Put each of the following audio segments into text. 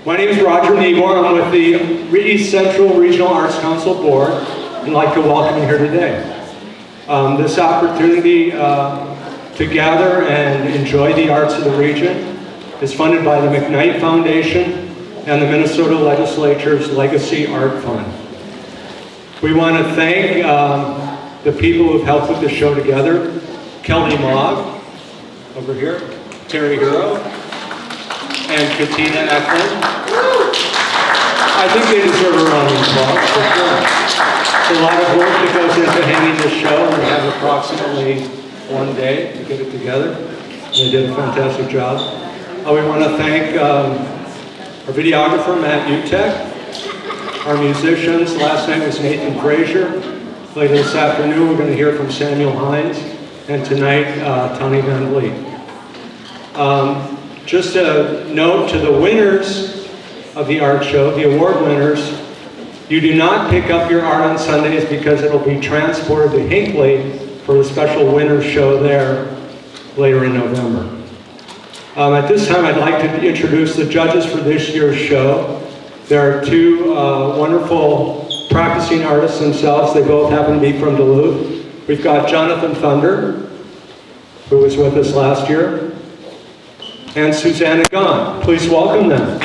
My name is Roger Negor. I'm with the East Central Regional Arts Council Board, and I'd like to welcome you here today. This opportunity to gather and enjoy the arts of the region is funded by the McKnight Foundation and the Minnesota Legislature's Legacy Art Fund. We want to thank the people who have helped put this show together. Kelly Mogg, over here, Terry Hero, and Katina Eklund. I think they deserve a round of applause, for sure. It's a lot of work that goes into hanging this show, and we have approximately 1 day to get it together. They did a fantastic job. We want to thank our videographer, Matt Utek, our musicians. Last night was Nathan Frazier. Later this afternoon, we're going to hear from Samuel Hines, and tonight, Tony Van Vliet. Just a note to the winners of the art show, the award winners, you do not pick up your art on Sundays because it'll be transported to Hinckley for a special winner's show there later in November. At this time, I'd like to introduce the judges for this year's show. There are two wonderful practicing artists themselves. They both happen to be from Duluth. We've got Jonathan Thunder, who was with us last year, and Susanna Gaunt. Please welcome them.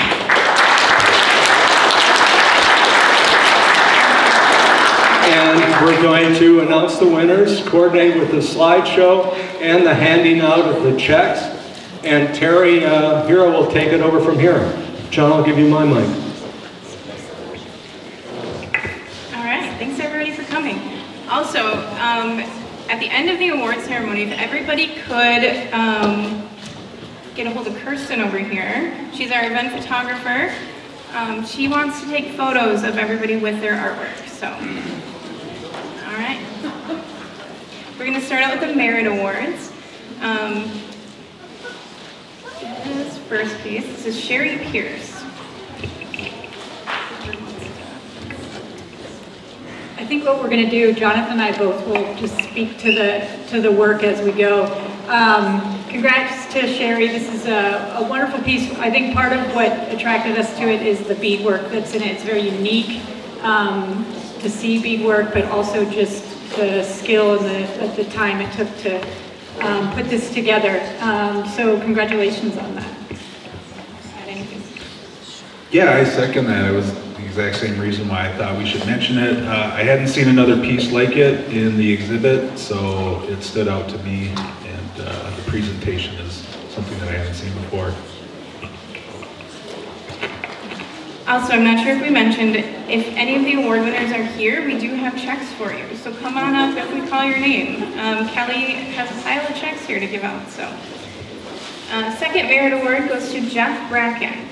And we're going to announce the winners, coordinate with the slideshow and the handing out of the checks. And Terry Hero will take it over from here. John, I'll give you my mic. All right, thanks everybody for coming. Also, at the end of the award ceremony, if everybody could get a hold of Kirsten over here. She's our event photographer. She wants to take photos of everybody with their artwork, so. All right. We're gonna start out with the Merit Awards. This first piece, this is Sherry Pierce. I think what we're going to do, Jonathan and I both will just speak to the work as we go. Congrats to Sherry. This is a wonderful piece. I think part of what attracted us to it is the beadwork that's in it. It's very unique to see beadwork, but also just the skill and the time it took to put this together. So congratulations on that. Yeah, I second that. It was the exact same reason why I thought we should mention it. I hadn't seen another piece like it in the exhibit, so it stood out to me, and the presentation is something that I haven't seen before. Also, I'm not sure if we mentioned, if any of the award winners are here, we do have checks for you. So come on up if we call your name. Kelly has a pile of checks here to give out, so. Second Merit Award goes to Jeff Bracken.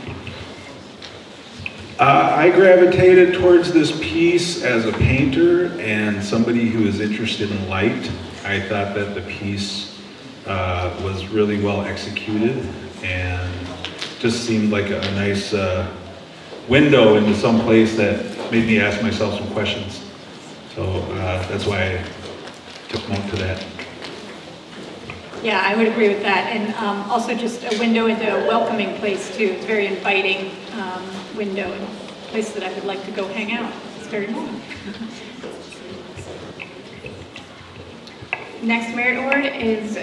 I gravitated towards this piece as a painter and somebody who is interested in light. I thought that the piece was really well executed and just seemed like a nice window into some place that made me ask myself some questions. So that's why I took note to that. Yeah, I would agree with that. And also just a window into a welcoming place too. It's a very inviting window and a place that I would like to go hang out. It's very warm. Next Merit Award is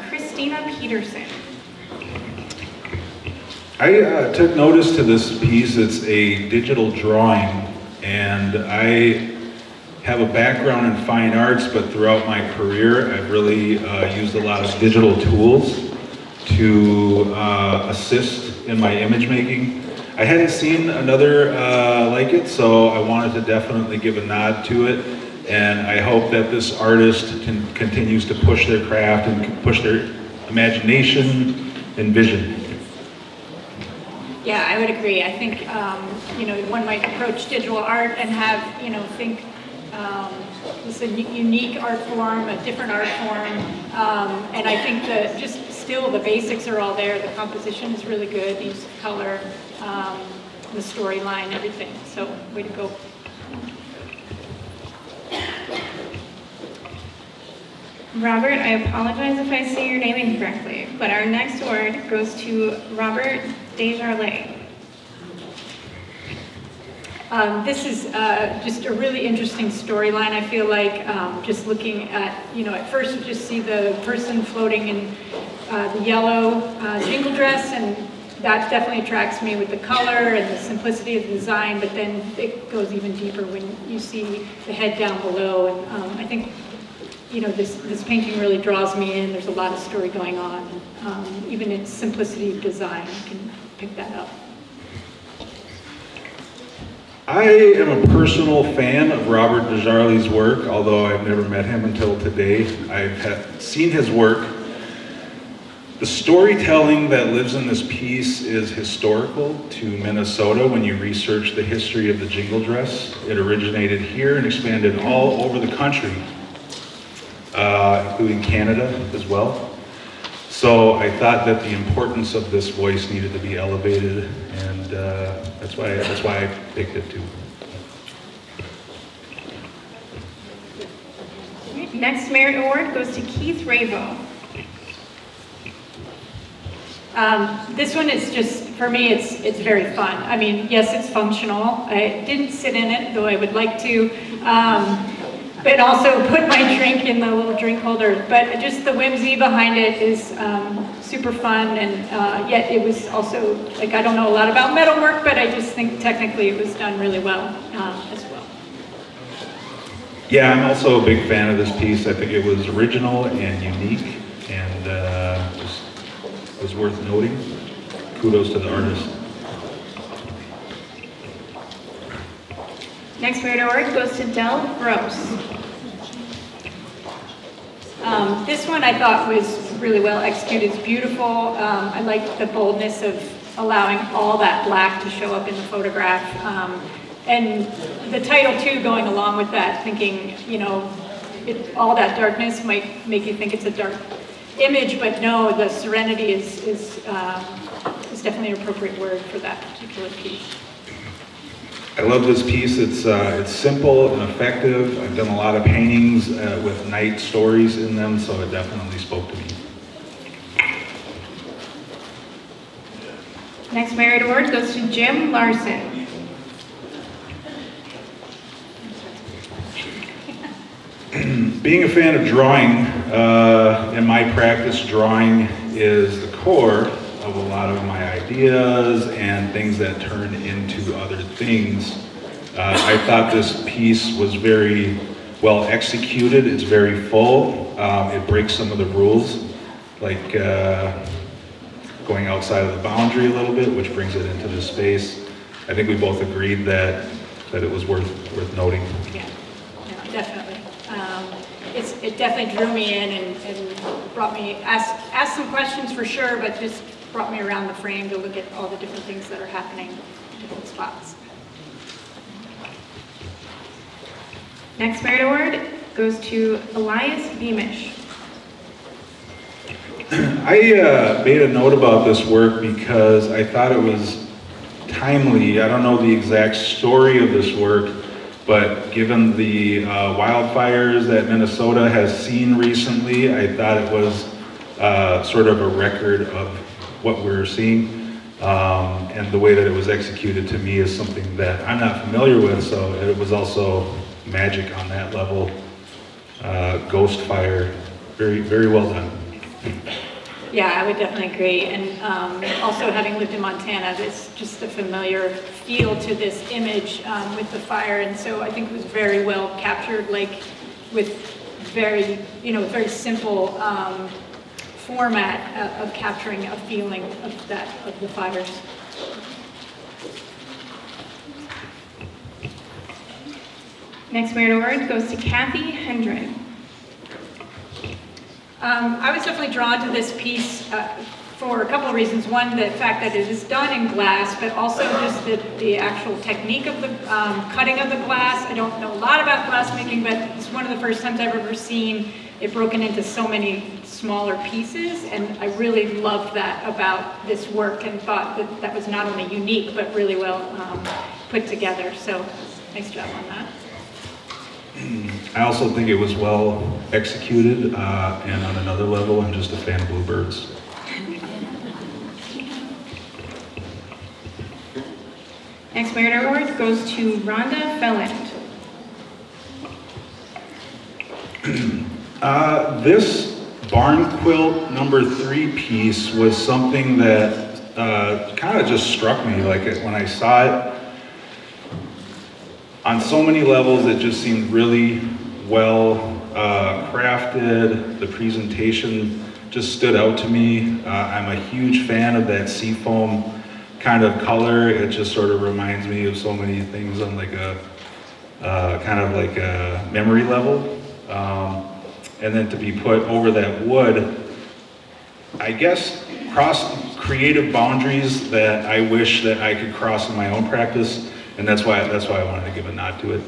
Christina Peterson. I took notice to this piece. It's a digital drawing, and I have a background in fine arts, but throughout my career I've really used a lot of digital tools to assist in my image making. I hadn't seen another like it, so I wanted to definitely give a nod to it, and I hope that this artist continues to push their craft and push their imagination and vision. Yeah, I would agree. I think, you know, one might approach digital art and have, you know, think it's a unique art form, a different art form, and I think that just still the basics are all there. The composition is really good, the use of color, the storyline, everything. So, way to go. Robert, I apologize if I say your name incorrectly, but our next award goes to Robert Desjardins. This is just a really interesting storyline, I feel like, just looking at, at first you just see the person floating in the yellow jingle dress, and that definitely attracts me with the color and the simplicity of the design, but then it goes even deeper when you see the head down below, and I think, this painting really draws me in. There's a lot of story going on, even its simplicity of design, you can pick that up. I am a personal fan of Robert DeJarli's work, although I've never met him until today. I've seen his work. The storytelling that lives in this piece is historical to Minnesota when you research the history of the jingle dress. It originated here and expanded all over the country, including Canada as well. So I thought that the importance of this voice needed to be elevated, and that's why I picked it too. Next Merit Award goes to Keith Ravo. This one is just, for me, it's very fun. I mean, yes, it's functional. I didn't sit in it, though I would like to. But also put my drink in the little drink holder. But just the whimsy behind it is super fun, and yet it was also, like, I don't know a lot about metalwork, but I just think technically it was done really well as well. Yeah, I'm also a big fan of this piece. I think it was original and unique, and just was worth noting. Kudos to the artist. Next Merit Award goes to Del Gross. This one I thought was really well executed. It's beautiful. I like the boldness of allowing all that black to show up in the photograph. And the title too, going along with that, thinking, all that darkness might make you think it's a dark image, but no, the serenity is definitely an appropriate word for that particular piece. I love this piece. It's simple and effective. I've done a lot of paintings with night stories in them, so it definitely spoke to me. Next Merit Award goes to Jim Larson. Being a fan of drawing, in my practice, drawing is the core of a lot of my ideas and things that turn into other things. I thought this piece was very well executed. It's very full. It breaks some of the rules, like going outside of the boundary a little bit, which brings it into this space. I think we both agreed that it was worth noting. Yeah, definitely. It definitely drew me in and brought me, asked some questions for sure, but just brought me around the frame to look at all the different things that are happening in different spots. Next Merit Award goes to Elias Beamish. I made a note about this work because I thought it was timely. I don't know the exact story of this work, but given the wildfires that Minnesota has seen recently, I thought it was sort of a record of what we're seeing. And the way that it was executed to me is something that I'm not familiar with, so it was also magic on that level. Ghost fire, very, very well done. Yeah, I would definitely agree. And also having lived in Montana, there's just a familiar feel to this image with the fire. And so I think it was very well captured, like with very, very simple format of capturing a feeling of the fires. Next Merit Award goes to Kathy Hendren. I was definitely drawn to this piece for a couple of reasons. One, the fact that it is done in glass, but also just the actual technique of the cutting of the glass. I don't know a lot about glassmaking, but it's one of the first times I've ever seen it broken into so many smaller pieces, and I really loved that about this work and thought that that was not only unique, but really well put together. So nice job on that. I also think it was well executed, and on another level, I'm just a fan of bluebirds. Next Merit Award goes to Rhonda Felland. This barn quilt number 3 piece was something that kind of just struck me. Like when I saw it, on so many levels, it just seemed really well crafted. The presentation just stood out to me. I'm a huge fan of that seafoam kind of color. It just sort of reminds me of so many things on like a kind of like a memory level. And then to be put over that wood, I guess cross creative boundaries that I wish that I could cross in my own practice, and that's why I wanted to give a nod to it.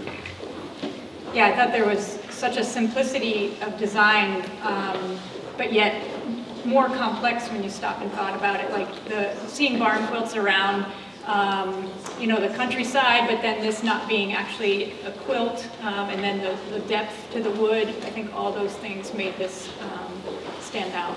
Yeah, I thought there was such a simplicity of design, but yet more complex when you stop and thought about it. Like seeing barn quilts around, you know, the countryside, but then this not being actually a quilt, and then the depth to the wood. I think all those things made this stand out.